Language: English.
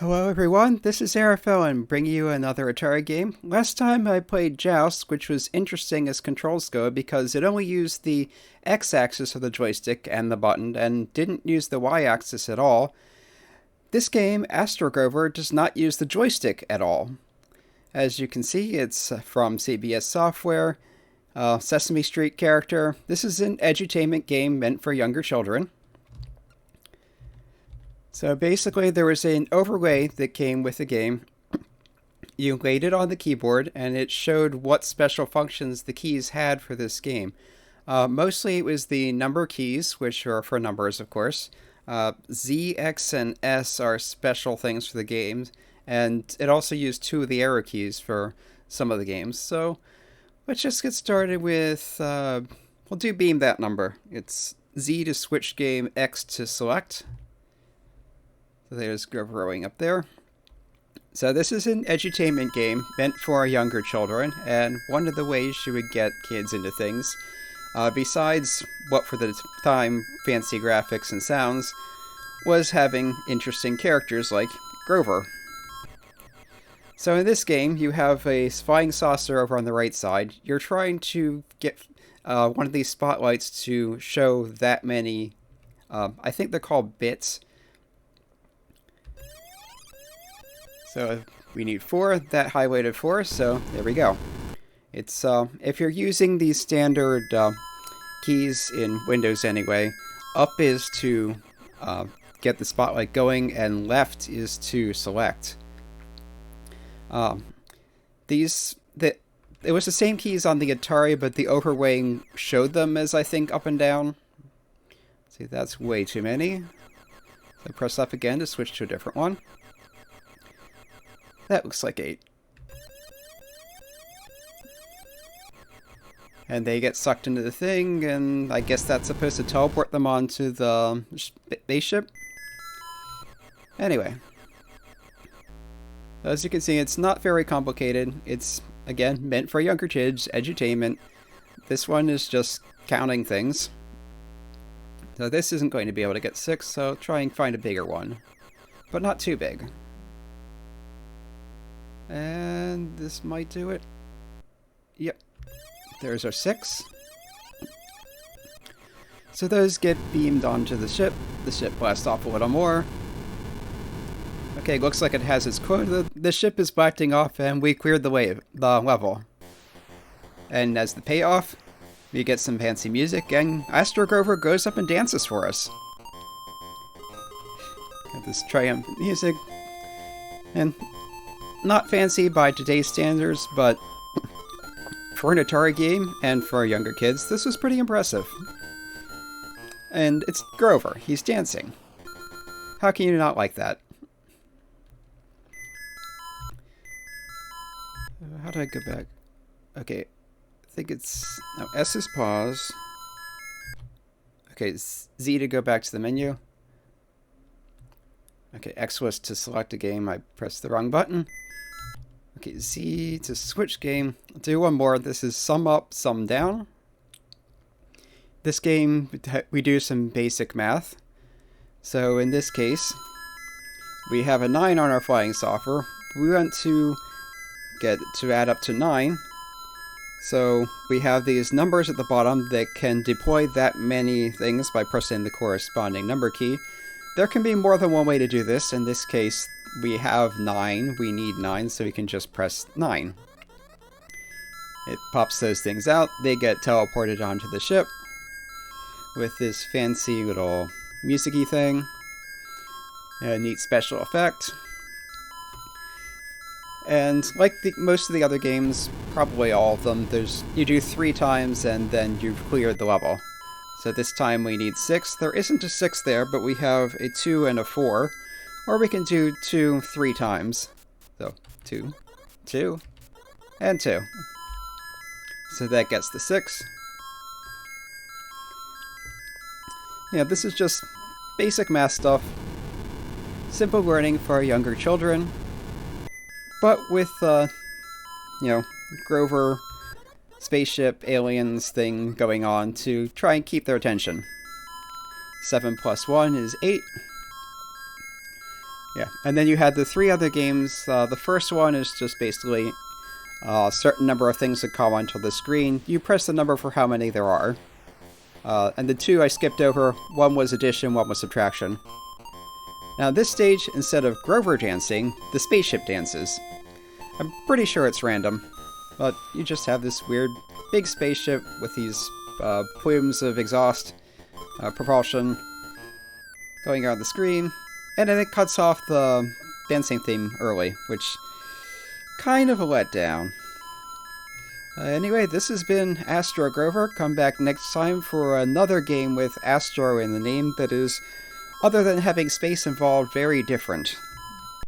Hello everyone, this is Arafel bringing you another Atari game. Last time I played Joust, which was interesting as controls go because it only used the X-axis of the joystick and the button and didn't use the Y-axis at all. This game, Astro-Grover, does not use the joystick at all. As you can see, it's from CBS Software, Sesame Street character. This is an edutainment game meant for younger children. So basically, there was an overlay that came with the game. You laid it on the keyboard, and it showed what special functions the keys had for this game. Mostly it was the number keys, which are for numbers, of course. Z, X, and S are special things for the games, and it also used two of the arrow keys for some of the games. So let's just get started with, we'll do beam that number. It's Z to switch game, X to select. So there's growing up there. So this is an edutainment game meant for younger children, and one of the ways you would get kids into things, besides what for the time fancy graphics and sounds, was having interesting characters like Grover. So in this game, you have a flying saucer over on the right side. You're trying to get one of these spotlights to show that many, I think they're called bits. So we need 4, that highlighted 4, so there we go. It's if you're using these standard keys in Windows anyway, up is to get the spotlight going, and left is to select. It was the same keys on the Atari, but the overlaying showed them as, I think, up and down. See, that's way too many. So press up again to switch to a different one. That looks like 8. And they get sucked into the thing, and I guess that's supposed to teleport them onto the spaceship. Anyway. As you can see, it's not very complicated. It's, again, meant for younger kids, edutainment. This one is just counting things. So this isn't going to be able to get 6, so try and find a bigger one. But not too big. And this might do it. Yep. There's our 6. So those get beamed onto the ship. The ship blasts off a little more. Okay, looks like it has its quota. The ship is blasting off and we cleared the level. And as the payoff, we get some fancy music and Astro-Grover goes up and dances for us. Got this triumphant music. And not fancy by today's standards, but for an Atari game and for younger kids, this was pretty impressive. And it's Grover. He's dancing. How can you not like that? How do I go back? Okay, I think it's... No, S is pause. Okay, Z to go back to the menu. Okay, X was to select a game. I pressed the wrong button. Okay, Z to switch game. I'll do one more. This is sum up, sum down. This game, we do some basic math. So in this case, we have a 9 on our flying saucer. We want to get to add up to 9. So we have these numbers at the bottom that can deploy that many things by pressing the corresponding number key. There can be more than one way to do this. In this case, we have 9. We need 9, so we can just press 9. It pops those things out. They get teleported onto the ship with this fancy little music-y thing. A neat special effect. And like most of the other games, probably all of them, you do 3 times and then you've cleared the level. So this time we need 6. There isn't a 6 there, but we have a 2 and a 4. Or we can do 2 3 times. So 2, 2, and 2. So that gets the 6. Yeah, this is just basic math stuff. Simple learning for younger children. But with, Grover, spaceship, aliens thing going on to try and keep their attention. 7 plus 1 is 8. Yeah, and then you had the three other games. The first one is just basically a certain number of things that come onto the screen. You press the number for how many there are. And the two I skipped over. One was addition, one was subtraction. Now this stage, instead of Grover dancing, the spaceship dances. I'm pretty sure it's random, but you just have this weird big spaceship with these plumes of exhaust, propulsion, going on the screen, and then it cuts off the dancing theme early, which kind of a letdown. Anyway, this has been Astro-Grover. Come back next time for another game with Astro in the name that is, other than having space involved, very different.